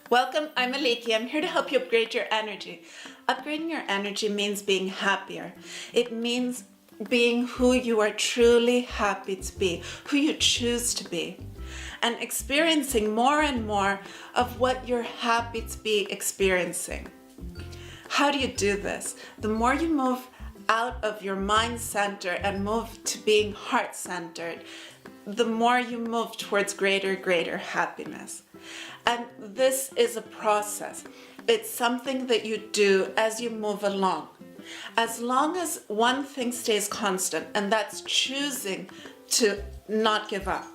Welcome, I'm Aliki. I'm here to help you upgrade your energy. Upgrading your energy means being happier. It means being who you are truly happy to be, who you choose to be, and experiencing more and more of what you're happy to be experiencing. How do you do this? The more you move out of your mind center and move to being heart centered, the more you move towards greater happiness. And this is a process. It's something that you do as you move along. As long as one thing stays constant, and that's choosing to not give up.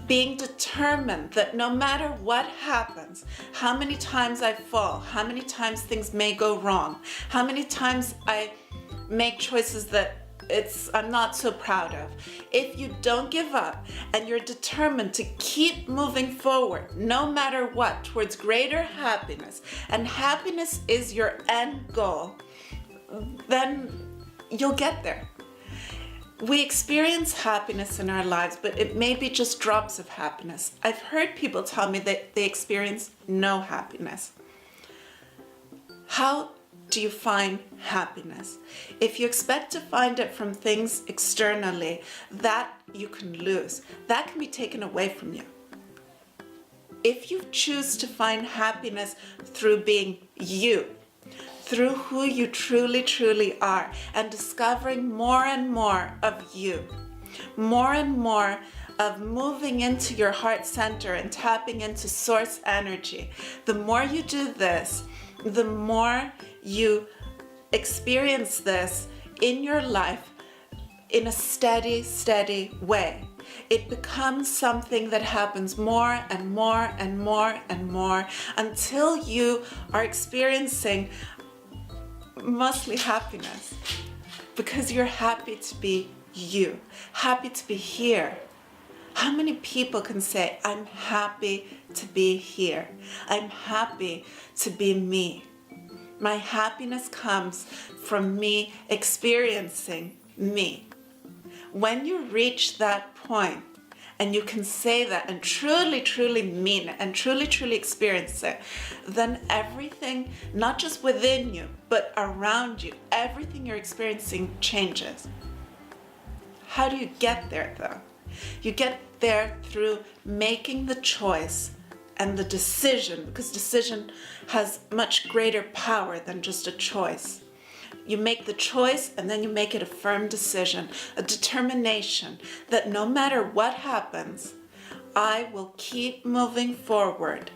Being determined that no matter what happens, how many times I fall, how many times things may go wrong, how many times I make choices that I'm not so proud of. If you don't give up and you're determined to keep moving forward, no matter what, towards greater happiness, and happiness is your end goal, then you'll get there. We experience happiness in our lives, but it may be just drops of happiness. I've heard people tell me that they experience no happiness. How do you find happiness? If you expect to find it from things externally, that you can lose. That can be taken away from you. If you choose to find happiness through being you, through who you truly are, and discovering more and more of you, more and more of moving into your heart center and tapping into source energy, the more you do this, the more you experience this in your life in a steady way. It becomes something that happens more and more until you are experiencing mostly happiness, because you're happy to be you, happy to be here. How many people can say, I'm happy to be here. I'm happy to be me. My happiness comes from me experiencing me. When you reach that point and you can say that and truly mean it and truly experience it, then everything, not just within you, but around you, everything you're experiencing changes. How do you get there though? You get there through making the choice and the decision, because decision has much greater power than just a choice. You make the choice and then you make it a firm decision, a determination that no matter what happens, I will keep moving forward.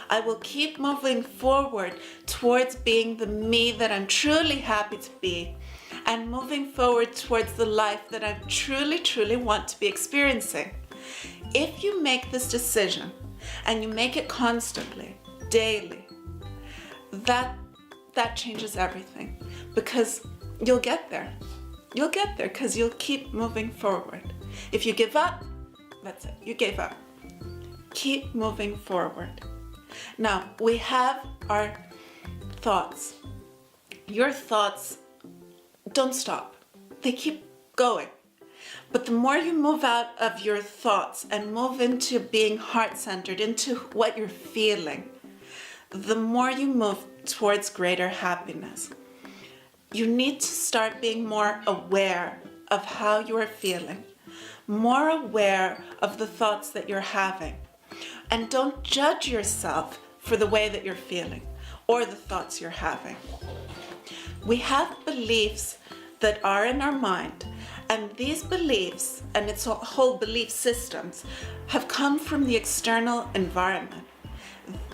I will keep moving forward towards being the me that I'm truly happy to be, and moving forward towards the life that I truly want to be experiencing. If you make this decision and you make it constantly, daily, that changes everything, because you'll get there. You'll get there because you'll keep moving forward. If you give up, that's it. You gave up. Keep moving forward. Now, we have our thoughts. Your thoughts don't stop. They keep going. But the more you move out of your thoughts and move into being heart-centered, into what you're feeling, the more you move towards greater happiness. You need to start being more aware of how you are feeling, more aware of the thoughts that you're having. And don't judge yourself for the way that you're feeling or the thoughts you're having. We have beliefs that are in our mind, and these beliefs, and its whole belief systems, have come from the external environment.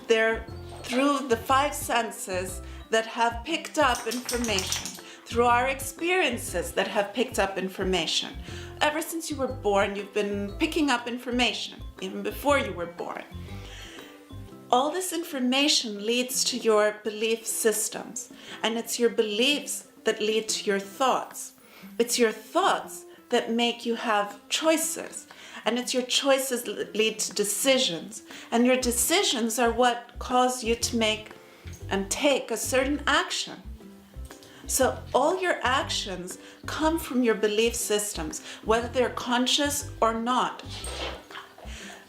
They're through the five senses that have picked up information, through our experiences that have picked up information. Ever since you were born, you've been picking up information, even before you were born. All this information leads to your belief systems, and it's your beliefs that lead to your thoughts. It's your thoughts that make you have choices, and it's your choices that lead to decisions, and your decisions are what cause you to make and take a certain action. So all your actions come from your belief systems, whether they're conscious or not.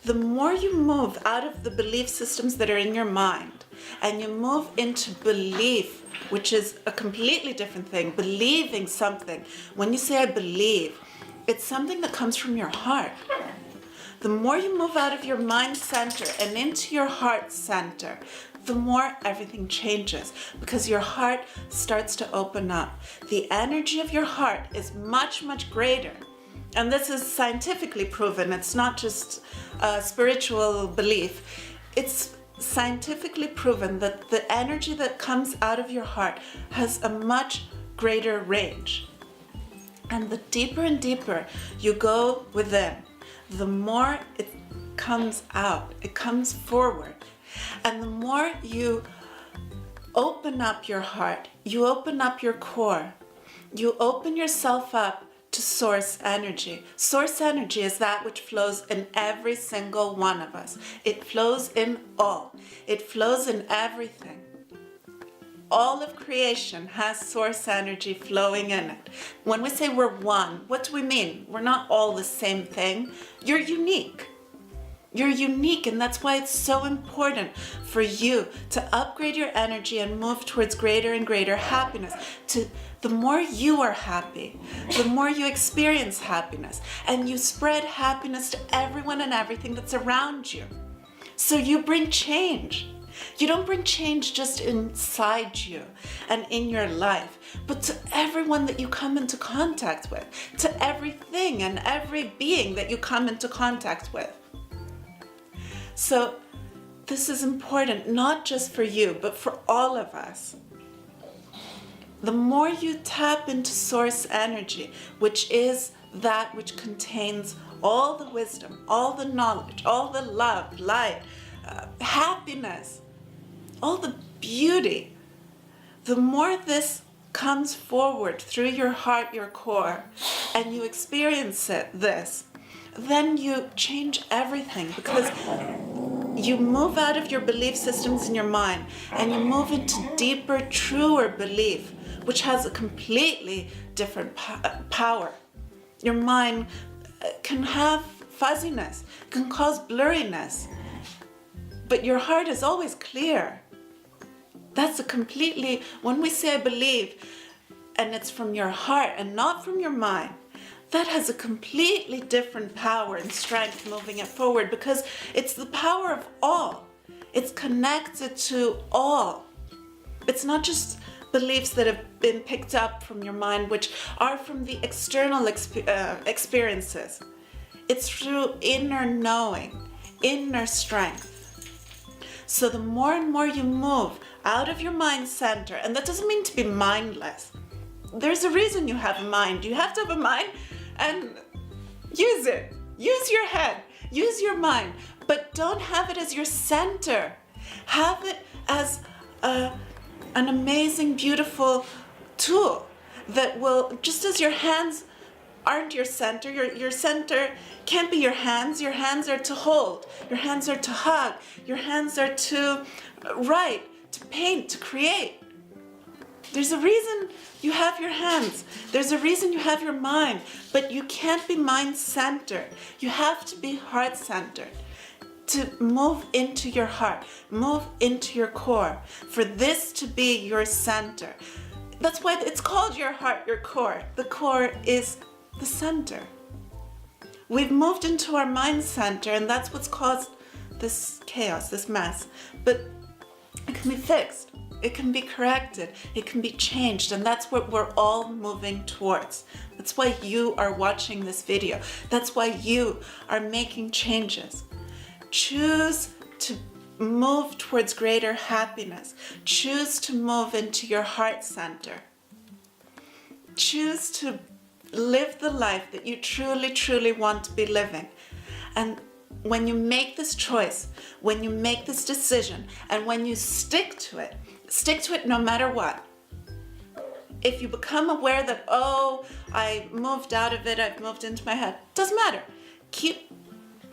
The more you move out of the belief systems that are in your mind and you move into belief, which is a completely different thing, believing something. When you say I believe, it's something that comes from your heart. The more you move out of your mind center and into your heart center, the more everything changes, because your heart starts to open up. The energy of your heart is much, much greater. And this is scientifically proven. It's not just a spiritual belief. It's scientifically proven that the energy that comes out of your heart has a much greater range. And the deeper and deeper you go within, the more it comes out, it comes forward. And the more you open up your heart, you open up your core, you open yourself up to source energy. Source energy is that which flows in every single one of us. It flows in all. It flows in everything. All of creation has source energy flowing in it. When we say we're one, what do we mean? We're not all the same thing. You're unique. You're unique, and that's why it's so important for you to upgrade your energy and move towards greater and greater happiness. The more you are happy, the more you experience happiness, and you spread happiness to everyone and everything that's around you. So you bring change. You don't bring change just inside you and in your life, but to everyone that you come into contact with, to everything and every being that you come into contact with. So this is important, not just for you, but for all of us. The more you tap into source energy, which is that which contains all the wisdom, all the knowledge, all the love, light, happiness, all the beauty, the more this comes forward through your heart, your core, and you experience this, then you change everything, because you move out of your belief systems in your mind and you move into deeper, truer belief, which has a completely different power. Your mind can have fuzziness, can cause blurriness, but your heart is always clear. That's a completely, when we say I believe, and it's from your heart and not from your mind, that has a completely different power and strength moving it forward, because it's the power of all. It's connected to all. It's not just beliefs that have been picked up from your mind, which are from the external experiences. It's through inner knowing, inner strength. So the more and more you move out of your mind center, and that doesn't mean to be mindless. There's a reason you have a mind. You have to have a mind and use it. Use your head, use your mind, but don't have it as your center. Have it as an amazing, beautiful tool that will, just as your hands aren't your center, your center can't be your hands. Your hands are to hold, your hands are to hug, your hands are to write, to paint, to create. There's a reason you have your hands. There's a reason you have your mind, but you can't be mind-centered. You have to be heart-centered. To move into your heart, move into your core, for this to be your center. That's why it's called your heart, your core. The core is the center. We've moved into our mind center, and that's what's caused this chaos, this mess. But it can be fixed. It can be corrected. It can be changed. And that's what we're all moving towards. That's why you are watching this video. That's why you are making changes. Choose to move towards greater happiness. Choose to move into your heart center. Choose to live the life that you truly, truly want to be living. And when you make this choice, when you make this decision, and when you stick to it no matter what. If you become aware that, oh, I moved out of it, I've moved into my head, doesn't matter. Keep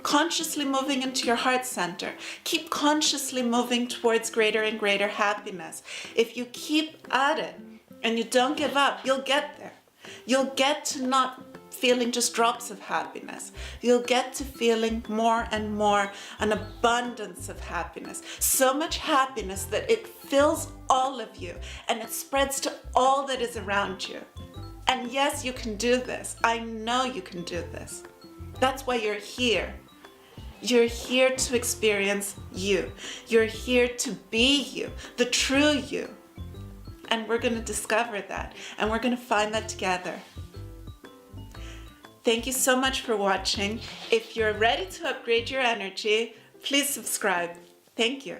consciously moving into your heart center. Keep consciously moving towards greater and greater happiness. If you keep at it and you don't give up, you'll get there. You'll get to not feeling just drops of happiness. You'll get to feeling more and more an abundance of happiness. So much happiness that it fills all of you and it spreads to all that is around you. And yes, you can do this. I know you can do this. That's why you're here. You're here to experience you. You're here to be you, the true you. And we're going to discover that, and we're going to find that together. Thank you so much for watching. If you're ready to upgrade your energy, please subscribe. Thank you.